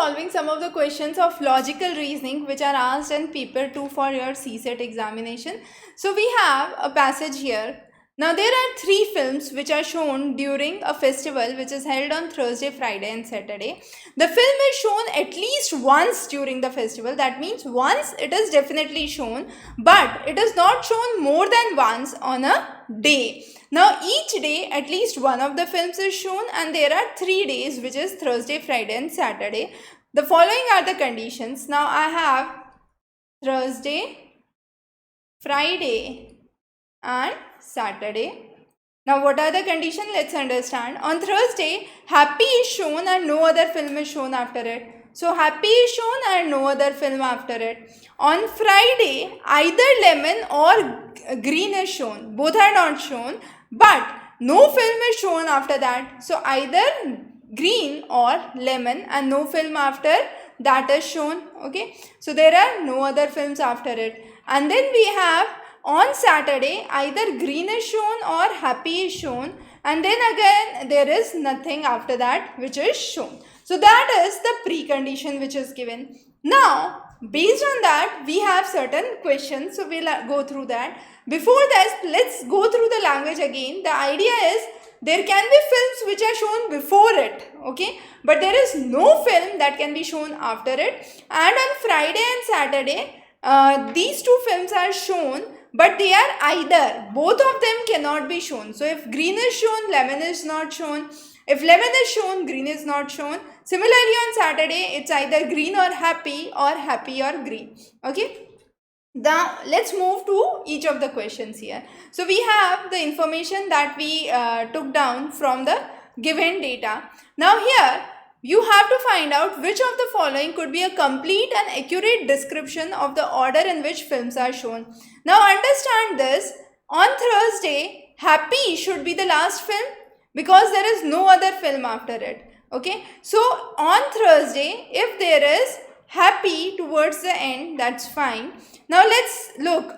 solving some of the questions of logical reasoning which are asked in paper 2 for your CSET examination. So we have a passage here. Now there are 3 films which are shown during a festival which is held on Thursday, Friday and Saturday. The film is shown at least once during the festival. That means once it is definitely shown, but it is not shown more than once on a day. Now each day at least one of the films is shown, and there are 3 days, which is Thursday, Friday and Saturday. The following are the conditions. Now I have Thursday, Friday and Saturday. Now what are the conditions? Let's understand. On Thursday, Happy is shown and no other film is shown after it. So Happy is shown and no other film after it. On Friday, either Lemon or Green is shown. Both are not shown, but no film is shown after that. So either Green or Lemon and no film after that is shown. Okay. So there are no other films after it. And then we have on Saturday, either Green is shown or Happy is shown, and then again there is nothing after that which is shown. So that is the precondition which is given. Now based on that we have certain questions, so we'll go through that. Before that, let's go through the language again. The idea is there can be films which are shown before it, okay, but there is no film that can be shown after it. And on Friday and Saturday, these 2 films are shown, but they are either, both of them cannot be shown. So if Green is shown, Lemon is not shown. If Lemon is shown, Green is not shown. Similarly on Saturday, it's either Green or Happy or Green. Okay. Now let's move to each of the questions here. So we have the information that we took down from the given data. Now here you have to find out which of the following could be a complete and accurate description of the order in which films are shown. Now understand this. On Thursday, Happy should be the last film because there is no other film after it. Okay. So on Thursday, if there is Happy towards the end, that's fine. Now let's look.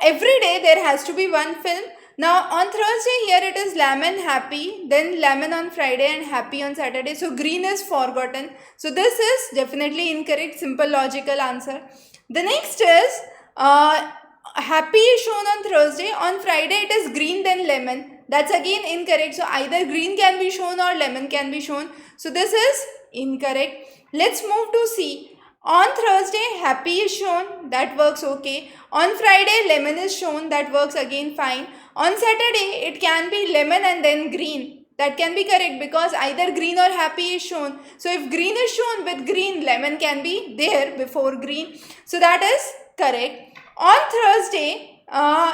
Every day there has to be one film. Now on Thursday here it is Lemon, Happy, then Lemon on Friday and Happy on Saturday. So Green is forgotten. So this is definitely incorrect. Simple logical answer. The next is Happy is shown on Thursday. On Friday it is Green then Lemon. That's again incorrect. So either Green can be shown or Lemon can be shown. So this is incorrect. Let's move to C. On Thursday, Happy is shown, that works okay. On Friday, Lemon is shown, that works again fine. On Saturday, it can be Lemon and then Green. That can be correct because either Green or Happy is shown. So if Green is shown with Green, Lemon can be there before Green. So that is correct. On Thursday,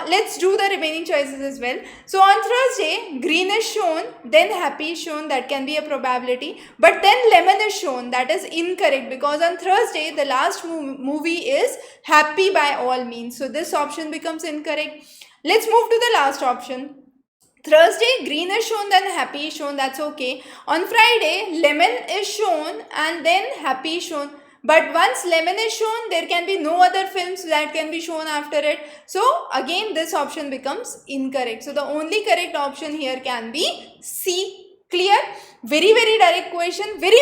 let's do the remaining choices as well. So on Thursday, Green is shown, then Happy is shown, that can be a probability. But then Lemon is shown, that is incorrect because on Thursday, the last movie is Happy by all means. So this option becomes incorrect. Let's move to the last option. Thursday, Green is shown, then Happy is shown, that's okay. On Friday, Lemon is shown and then Happy is shown. But once Lemon is shown, there can be no other films that can be shown after it. So again this option becomes incorrect. So the only correct option here can be C. Clear? Very direct question. Very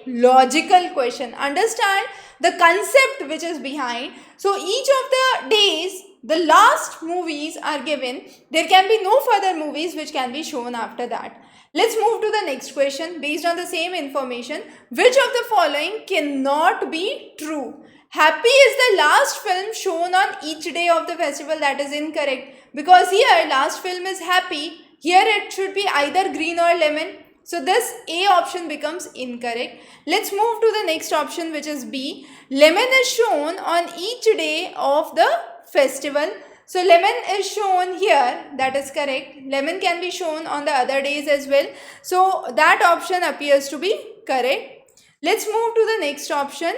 logical question. Understand the concept which is behind. So each of the days, the last movies are given. There can be no further movies which can be shown after that. Let's move to the next question based on the same information. Which of the following cannot be true? Happy is the last film shown on each day of the festival. That is incorrect because here last film is Happy. Here it should be either Green or Lemon. So this A option becomes incorrect. Let's move to the next option which is B. Lemon is shown on each day of the festival. So Lemon is shown here, that is correct. Lemon can be shown on the other days as well. So that option appears to be correct. Let's move to the next option.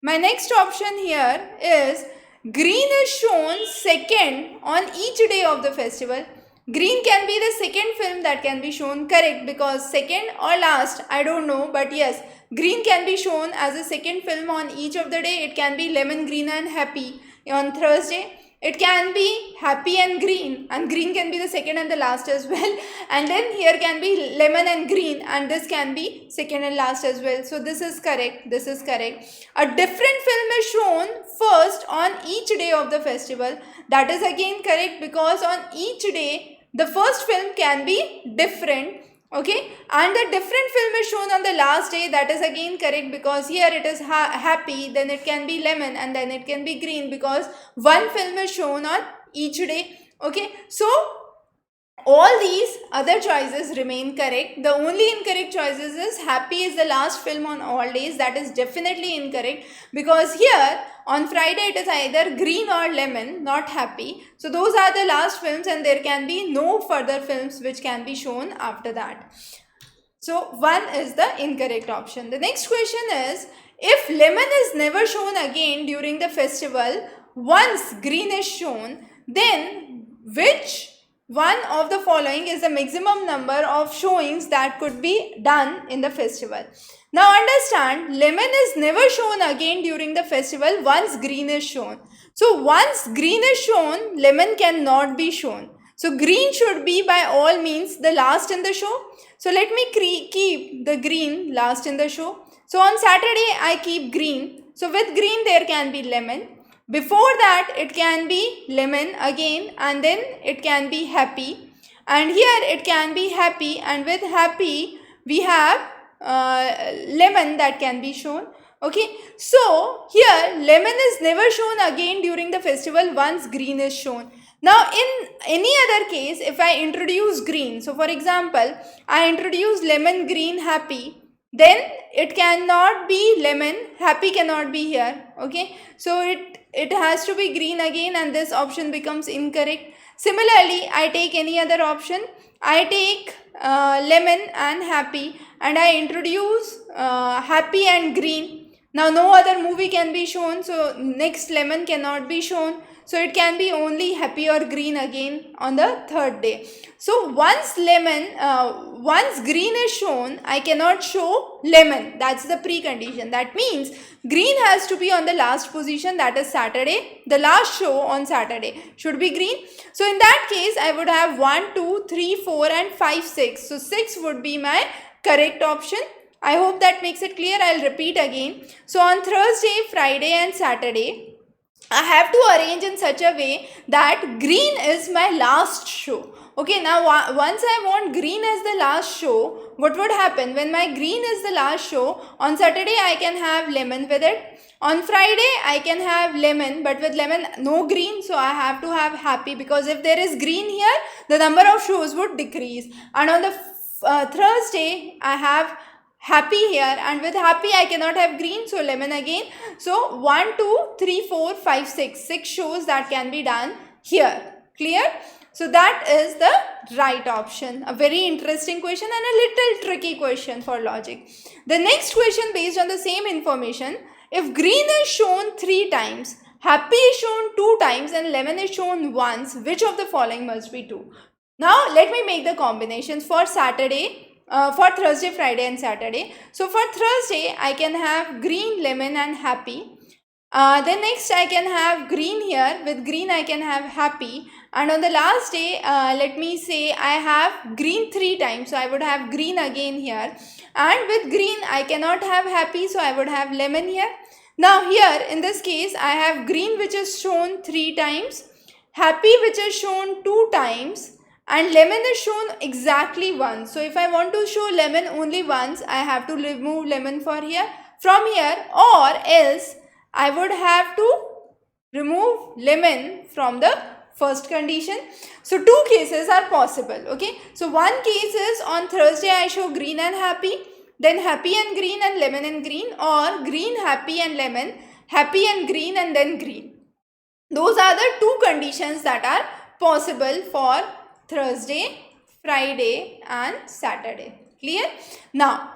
My next option here is Green is shown second on each day of the festival. Green can be the second film that can be shown, correct, because second or last, I don't know, but yes, Green can be shown as a second film on each of the day. It can be Lemon, Green and Happy on Thursday. it can be happy and green can be the second and the last as well, and then here can be lemon and green, and this can be second and last as well. So this is correct, this is correct. A different film is shown first on each day of the festival. That is again correct, because on each day the first film can be different, okay, and the different film is shown on the last day. That is again correct, because here it is happy, then it can be lemon, and then it can be green, because one film is shown on each day. Okay, so all these other choices remain correct. The only incorrect choices is happy is the last film on all days. That is definitely incorrect, because here on Friday it is either green or lemon, not happy. So those are the last films, and there can be no further films which can be shown after that. So 1 is the incorrect option. The next question is, if lemon is never shown again during the festival, once green is shown, then which one of the following is the maximum number of showings that could be done in the festival? Now understand, lemon is never shown again during the festival once green is shown. So once green is shown, lemon cannot be shown. So green should be by all means the last in the show. So let me keep the green last in the show. So on Saturday I keep green. So with green there can be lemon. Before that it can be lemon again, and then it can be happy, and here it can be happy, and with happy we have lemon that can be shown. Okay, so here lemon is never shown again during the festival once green is shown. Now in any other case, if I introduce green, so for example I introduce lemon, green, happy, then it cannot be lemon, happy cannot be here. Okay, so it has to be green again, and this option becomes incorrect. Similarly, I take any other option. I take lemon and happy, and I introduce happy and green. Now no other movie can be shown, so next lemon cannot be shown. So it can be only happy or green again on the third day. So once green is shown, I cannot show lemon. That's the precondition. That means green has to be on the last position, that is Saturday. The last show on Saturday should be green. So in that case, I would have 1, 2, 3, 4 and 5, 6. So 6 would be my correct option. I hope that makes it clear. I'll repeat again. So on Thursday, Friday and Saturday, I have to arrange in such a way that green is my last show. Okay, now once I want green as the last show, what would happen? When my green is the last show, on Saturday I can have lemon with it. On Friday I can have lemon, but with lemon no green, so I have to have happy, because if there is green here, the number of shows would decrease. And on the Thursday I have happy here, and with happy I cannot have green, so lemon again. So 1, 2, 3, 4, 5, 6 shows that can be done here. Clear? So that is the right option. A very interesting question and a little tricky question for logic. The next question based on the same information, if green is shown 3 times, happy is shown 2 times and lemon is shown once, which of the following must be true? Now let me make the combinations for for Thursday, Friday and Saturday. So for Thursday I can have green, lemon and happy. Then next I can have green here. With green I can have happy. And on the last day, let me say I have green 3 times. So I would have green again here. And with green I cannot have happy. So I would have lemon here. Now here in this case I have green which is shown 3 times. Happy which is shown 2 times. And lemon is shown exactly once. So if I want to show lemon only once, I have to remove lemon from here, or else I would have to remove lemon from the first condition. So 2 cases are possible. Okay. So one case is on Thursday I show green and happy, then happy and green and lemon and green, or green, happy and lemon, happy and green and then green. Those are the 2 conditions that are possible for Thursday, Friday and Saturday. Clear? Now,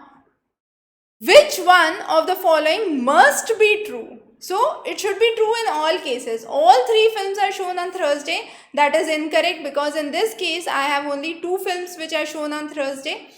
which one of the following must be true? So, it should be true in all cases. All 3 films are shown on Thursday. That is incorrect, because in this case, I have only 2 films which are shown on Thursday.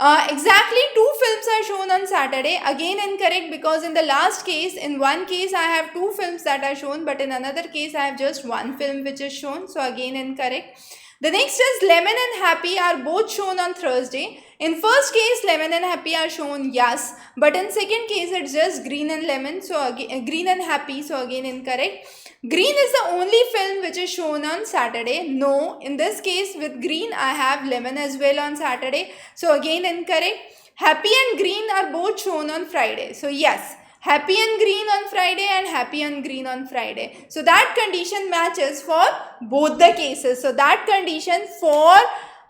Exactly, two films are shown on Saturday. Again incorrect, because in the last case, in one case I have two films that are shown, but in another case I have just one film which is shown. So again incorrect. The next is Lemon and Happy are both shown on Thursday. In first case, Lemon and Happy are shown, yes, but in second case it's just Green and Lemon, so again Green and Happy, so again incorrect. Green is the only film which is shown on Saturday. No, in this case with Green I have Lemon as well on Saturday, so again incorrect. Happy and Green are both shown on Friday, so yes, Happy and Green on Friday and Happy and Green on Friday. So that condition matches for both the cases. So that condition for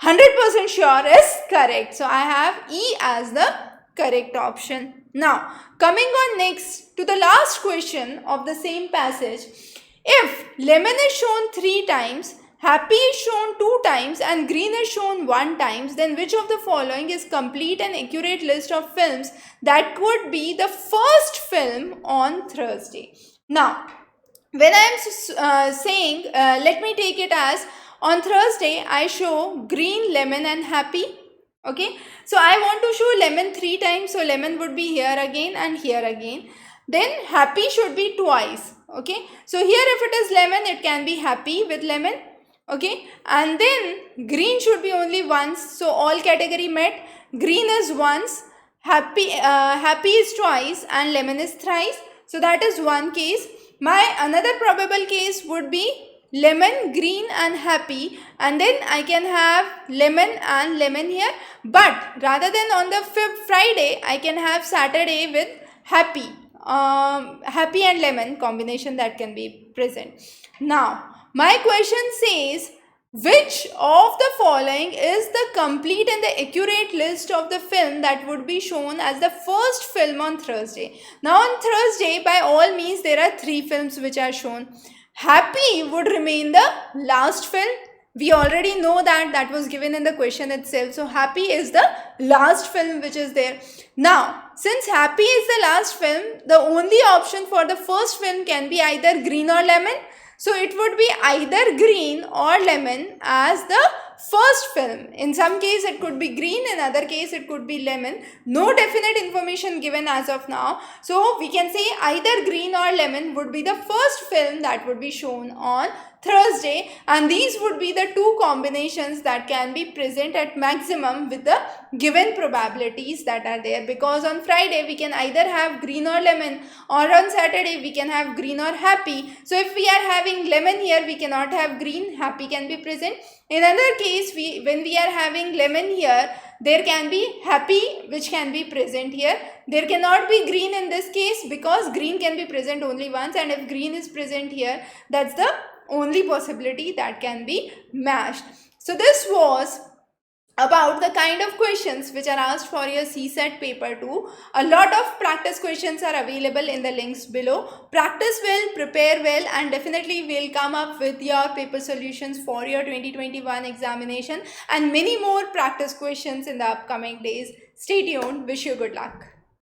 100% sure is correct. So I have E as the correct option. Now coming on next to the last question of the same passage. If lemon is shown 3 times, happy is shown 2 times and green is shown 1 times, then which of the following is complete and accurate list of films that could be the first film on Thursday? Now, when I am saying, let me take it as on Thursday I show green, lemon and happy. Okay, so I want to show lemon 3 times, so lemon would be here again and here again. Then happy should be twice. Okay, so here if it is lemon, it can be happy with lemon. Okay, and then green should be only once, so all category met. Green is once, happy is twice and lemon is thrice. So that is one case. My another probable case would be lemon, green and happy, and then I can have lemon and lemon here, but rather than on the Friday I can have Saturday with happy. Happy and lemon combination that can be present. Now my question says, which of the following is the complete and the accurate list of the film that would be shown as the first film on Thursday? Now on Thursday by all means there are 3 films which are shown. Happy would remain the last film. We already know that was given in the question itself. So happy is the last film which is there. Now since happy is the last film, the only option for the first film can be either green or lemon. So it would be either green or lemon as the first film. In some case it could be green, in other case it could be lemon. No definite information given as of now. So we can say either green or lemon would be the first film that would be shown on Thursday, and these would be the 2 combinations that can be present at maximum with the given probabilities that are there, because on Friday we can either have green or lemon, or on Saturday we can have green or happy. So if we are having lemon here, we cannot have green, happy can be present. In another case, when we are having lemon here, there can be happy which can be present here. There cannot be green in this case because green can be present only once, and if green is present here, that's the only possibility that can be matched. So this was about the kind of questions which are asked for your CSET paper 2. A lot of practice questions are available in the links below. Practice well, prepare well, and definitely will come up with your paper solutions for your 2021 examination and many more practice questions in the upcoming days. Stay tuned. Wish you good luck.